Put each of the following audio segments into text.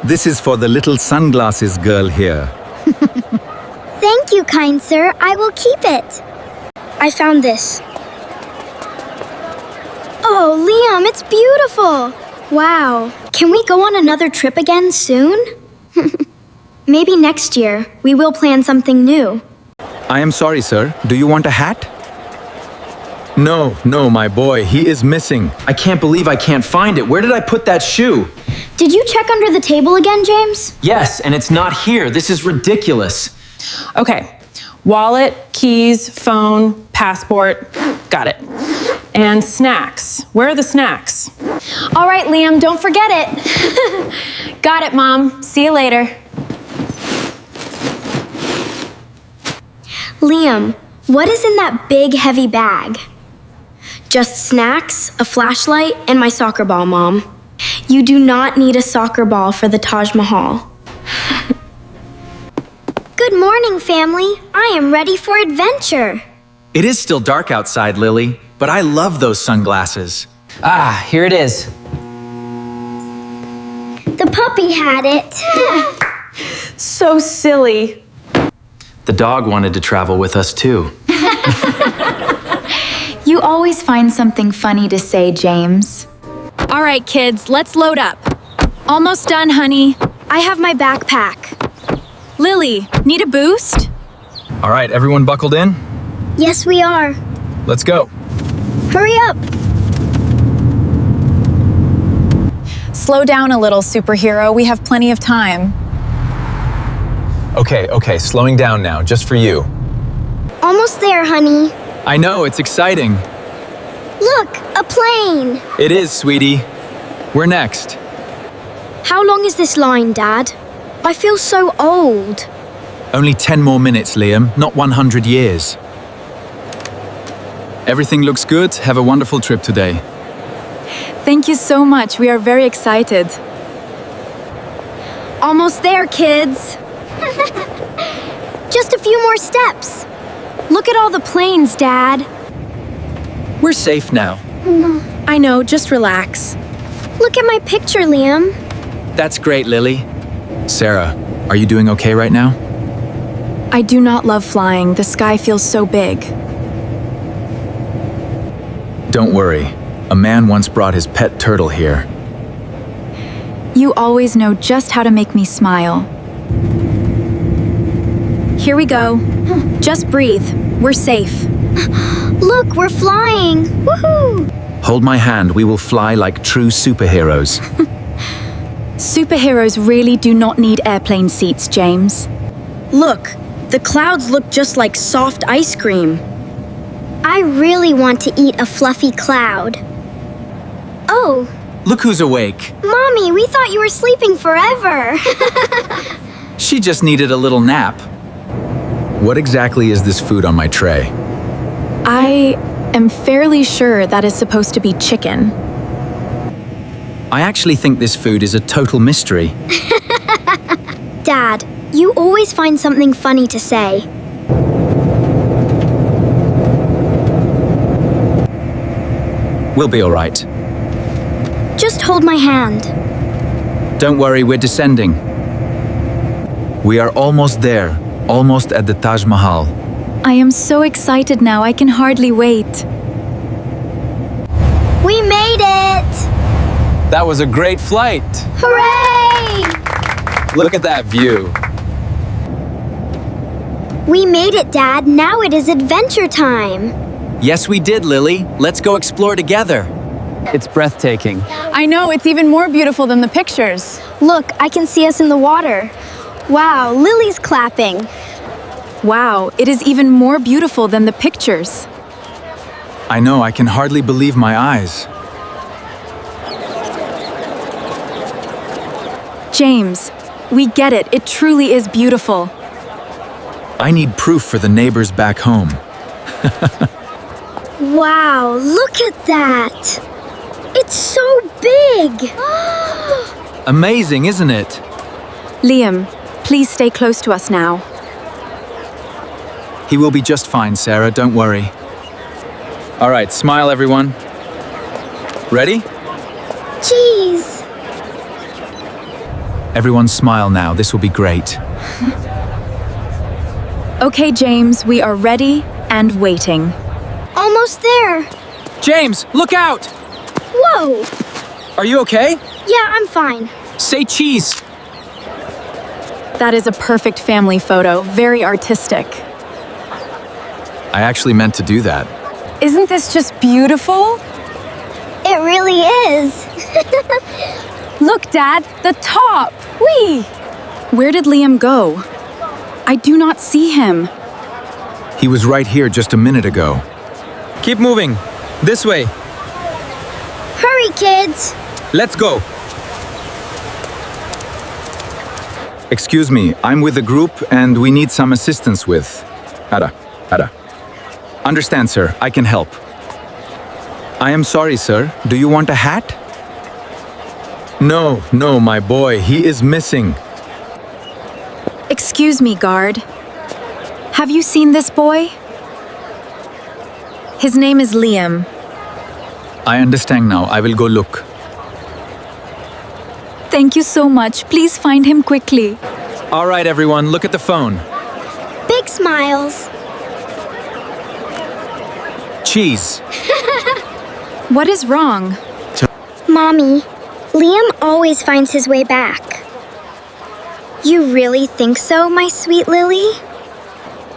This is for the little sunglasses girl here. Thank you, kind sir. I will keep it. I found this. Oh, Liam, it's beautiful. Wow. Can we go on another trip again soon? Maybe next year. We will plan something new. I am sorry, sir. Do you want a hat? No, my boy. He is missing. I can't believe I can't find it. Where did I put that shoe? Did you check under the table again, James? Yes, and it's not here. This is ridiculous. Okay, wallet, keys, phone, passport. Got it. And snacks. Where are the snacks? All right, Liam, don't forget it. Got it, Mom. See you later. Liam, what is in that big, heavy bag? Just snacks, a flashlight, and my soccer ball, Mom. You do not need a soccer ball for the Taj Mahal. Good morning, family. I am ready for adventure. It is still dark outside, Lily, but I love those sunglasses. Ah, here it is. The puppy had it. So silly. The dog wanted to travel with us too. You always find something funny to say, James. All right, kids, let's load up. Almost done, honey. I have my backpack. Lily, need a boost? All right, everyone buckled in? Yes, we are. Let's go. Hurry up. Slow down a little, superhero. We have plenty of time. Okay, slowing down now, just for you. Almost there, honey. I know, it's exciting. Look, a plane. It is, sweetie. We're next. How long is this line, Dad? I feel so old. Only 10 more minutes, Liam, not 100 years. Everything looks good. Have a wonderful trip today. Thank you so much. We are very excited. Almost there, kids. Just a few more steps. Look at all the planes, Dad. We're safe now. I know, just relax. Look at my picture, Liam. That's great, Lily. Sarah, are you doing okay right now? I do not love flying. The sky feels so big. Don't worry. A man once brought his pet turtle here. You always know just how to make me smile. Here we go. Just breathe. We're safe. Look, we're flying. Woohoo! Hold my hand. We will fly like true superheroes. Superheroes really do not need airplane seats, James. Look, the clouds look just like soft ice cream. I really want to eat a fluffy cloud. Oh, Look who's awake. Mommy, we thought you were sleeping forever. She just needed a little nap. What exactly is this food on my tray? I am fairly sure that is supposed to be chicken. I actually think this food is a total mystery. Dad, you always find something funny to say. We'll be all right. Just hold my hand. Don't worry, we're descending. We are almost there, almost at the Taj Mahal. I am so excited now, I can hardly wait. We made it! That was a great flight. Hooray! Look at that view. We made it, Dad. Now it is adventure time. Yes, we did, Lily. Let's go explore together. It's breathtaking. I know, it's even more beautiful than the pictures. Look, I can see us in the water. Wow, Lily's clapping. Wow, it is even more beautiful than the pictures. I know, I can hardly believe my eyes. James, we get it. It truly is beautiful. I need proof for the neighbors back home. Wow, look at that. It's so big. Amazing, isn't it? Liam, please stay close to us now. He will be just fine, Sarah, don't worry. All right, smile, everyone. Ready? Cheese. Everyone smile now, this will be great. Okay, James, we are ready and waiting. Almost there. James, look out! Whoa! Are you okay? Yeah, I'm fine. Say cheese. That is a perfect family photo, very artistic. I actually meant to do that. Isn't this just beautiful? It really is. Look, Dad, the top! Whee! Where did Liam go? I do not see him. He was right here just a minute ago. Keep moving. This way. Hurry, kids. Let's go. Excuse me, I'm with a group and we need some assistance with... Ada. Understand, sir, I can help. I am sorry, sir. Do you want a hat? No, my boy, he is missing. Excuse me, guard. Have you seen this boy? His name is Liam. I understand now, I will go look. Thank you so much. Please find him quickly. All right, everyone, look at the phone. Big smiles. Cheese. What is wrong? Mommy, Liam always finds his way back. You really think so, my sweet Lily?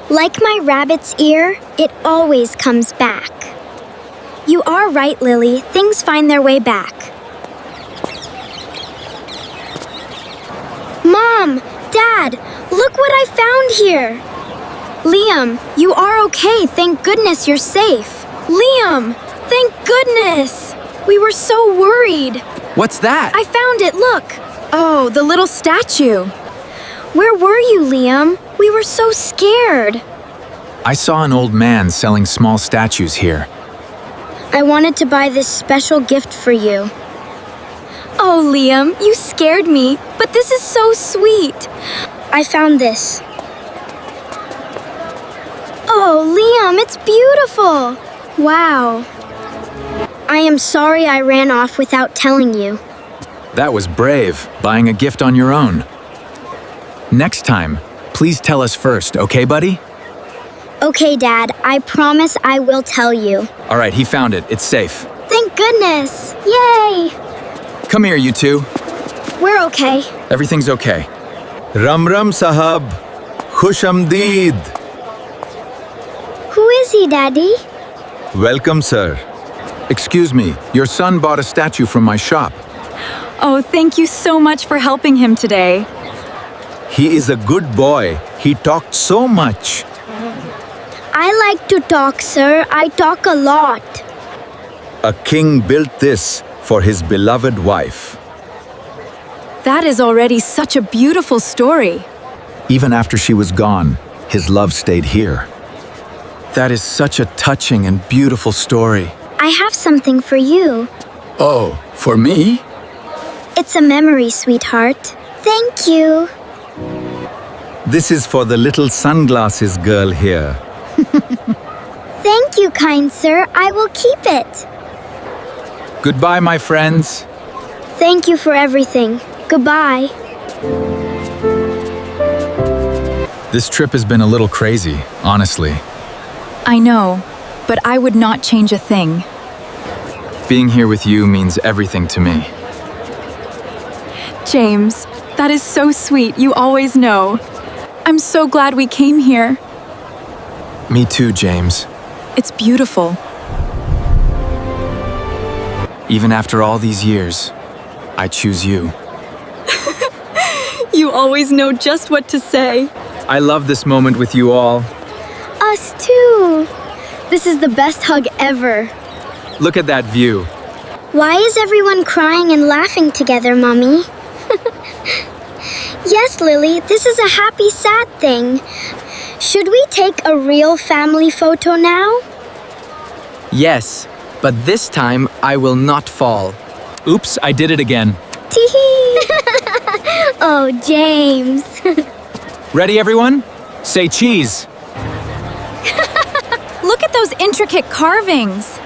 Like my rabbit's ear, it always comes back. You are right, Lily. Things find their way back. Mom! Dad! Look what I found here! Liam, you are okay. Thank goodness you're safe. Liam! Thank goodness! We were so worried. What's that? I found it, look! Oh, the little statue. Where were you, Liam? We were so scared. I saw an old man selling small statues here. I wanted to buy this special gift for you. Oh, Liam, you scared me, but this is so sweet. I found this. Oh, Liam, it's beautiful. Wow. I am sorry I ran off without telling you. That was brave, buying a gift on your own. Next time, please tell us first, okay, buddy? Okay, Dad, I promise I will tell you. All right, he found it. It's safe. Thank goodness. Yay! Come here, you two. We're okay. Everything's okay. Ram Ram Sahab. Khush Amdeed. Who is he, Daddy? Welcome, sir. Excuse me, your son bought a statue from my shop. Oh, thank you so much for helping him today. He is a good boy. He talked so much. I like to talk, sir. I talk a lot. A king built this for his beloved wife. That is already such a beautiful story. Even after she was gone, his love stayed here. That is such a touching and beautiful story. I have something for you. Oh, for me? It's a memory, sweetheart. Thank you. This is for the little sunglasses girl here. Thank you, kind sir. I will keep it. Goodbye, my friends. Thank you for everything. Goodbye. This trip has been a little crazy, honestly. I know, but I would not change a thing. Being here with you means everything to me. James, that is so sweet. You always know. I'm so glad we came here. Me too, James. It's beautiful. Even after all these years, I choose you. You always know just what to say. I love this moment with you all. Us too. This is the best hug ever. Look at that view. Why is everyone crying and laughing together, Mommy? Yes, Lily, this is a happy, sad thing. Should we take a real family photo now? Yes, but this time I will not fall. Oops, I did it again. Tee-hee! Oh, James. Ready, everyone? Say cheese. Look at those intricate carvings.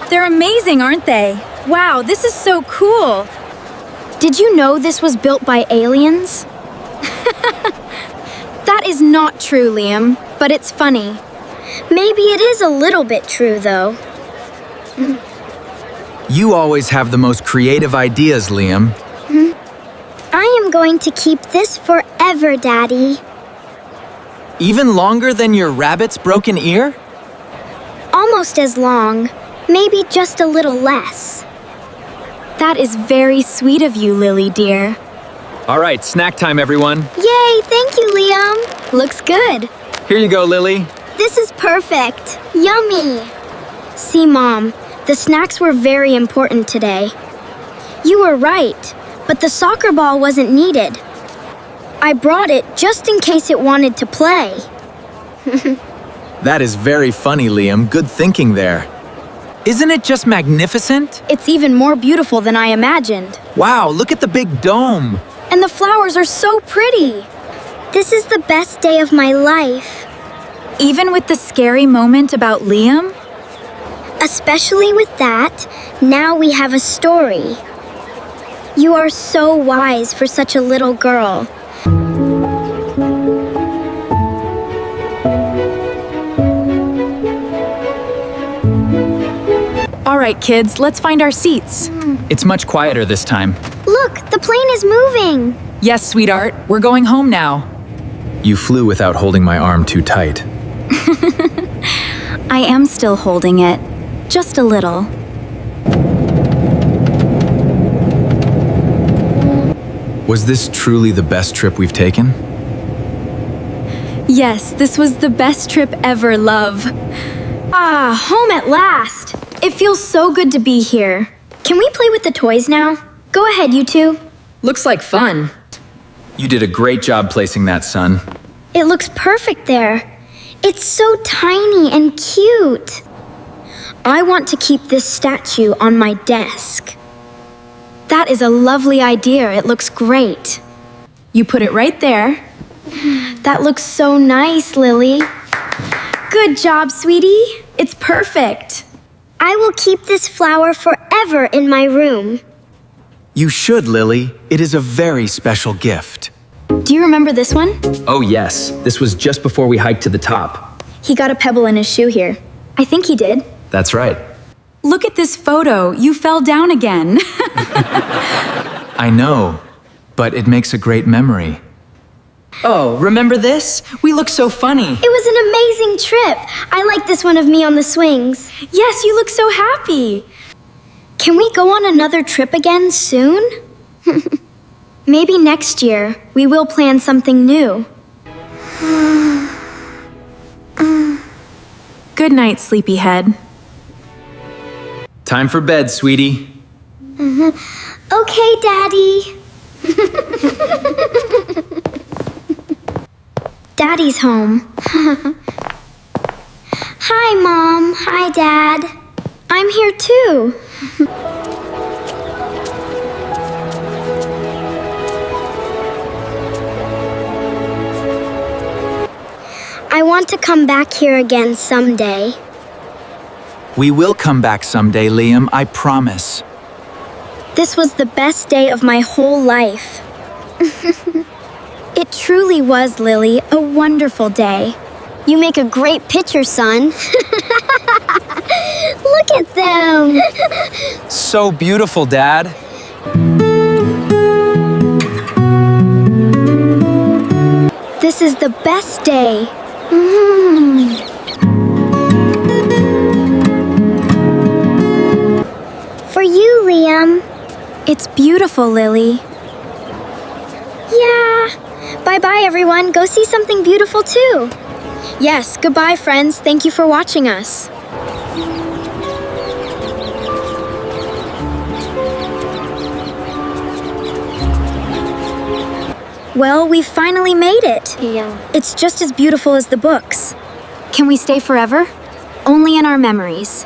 They're amazing, aren't they? Wow, this is so cool. Did you know this was built by aliens? That is not true, Liam, but it's funny. Maybe it is a little bit true, though. You always have the most creative ideas, Liam. I am going to keep this forever, Daddy. Even longer than your rabbit's broken ear? Almost as long, maybe just a little less. That is very sweet of you, Lily dear. All right, snack time, everyone. Yay, thank you, Liam. Looks good. Here you go, Lily. This is perfect. Yummy. See, Mom, the snacks were very important today. You were right, but the soccer ball wasn't needed. I brought it just in case it wanted to play. That is very funny, Liam. Good thinking there. Isn't it just magnificent? It's even more beautiful than I imagined. Wow, look at the big dome. And the flowers are so pretty. This is the best day of my life. Even with the scary moment about Liam? Especially with that, now we have a story. You are so wise for such a little girl. All right, kids, let's find our seats. It's much quieter this time. Look, the plane is moving. Yes, sweetheart, we're going home now. You flew without holding my arm too tight. I am still holding it. Just a little. Was this truly the best trip we've taken? Yes, this was the best trip ever, love. Ah, home at last. It feels so good to be here. Can we play with the toys now? Go ahead, you two. Looks like fun. You did a great job placing that, son. It looks perfect there. It's so tiny and cute. I want to keep this statue on my desk. That is a lovely idea. It looks great. You put it right there. That looks so nice, Lily. Good job, sweetie. It's perfect. I will keep this flower forever in my room. You should, Lily. It is a very special gift. Do you remember this one? Oh, yes. This was just before we hiked to the top. He got a pebble in his shoe here. I think he did. That's right. Look at this photo. You fell down again. I know, but it makes a great memory. Oh, remember this? We look so funny. It was an amazing trip. I like this one of me on the swings. Yes, you look so happy. Can we go on another trip again soon? Maybe next year we will plan something new. Good night, sleepyhead. Time for bed, sweetie. Okay, Daddy. Daddy's home. Hi, Mom. Hi, Dad. I'm here too. I want to come back here again someday. We will come back someday, Liam, I promise. This was the best day of my whole life. It truly was, Lily, a wonderful day. You make a great picture, son. Look at them. So beautiful, Dad. This is the best day. For you, Liam. It's beautiful, Lily. Yeah. Bye-bye, everyone. Go see something beautiful, too. Yes, goodbye, friends. Thank you for watching us. Well, we finally made it. Yeah. It's just as beautiful as the books. Can we stay forever? Only in our memories.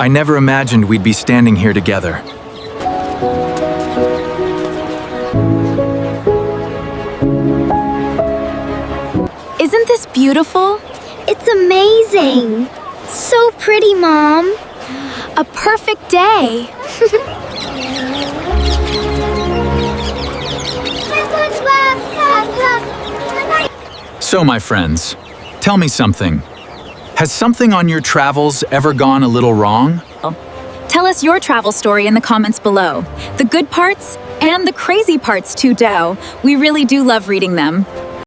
I never imagined we'd be standing here together. Isn't this beautiful? It's amazing. So pretty, Mom. A perfect day. So, my friends, tell me something. Has something on your travels ever gone a little wrong? Tell us your travel story in the comments below. The good parts and the crazy parts too, Dow. We really do love reading them.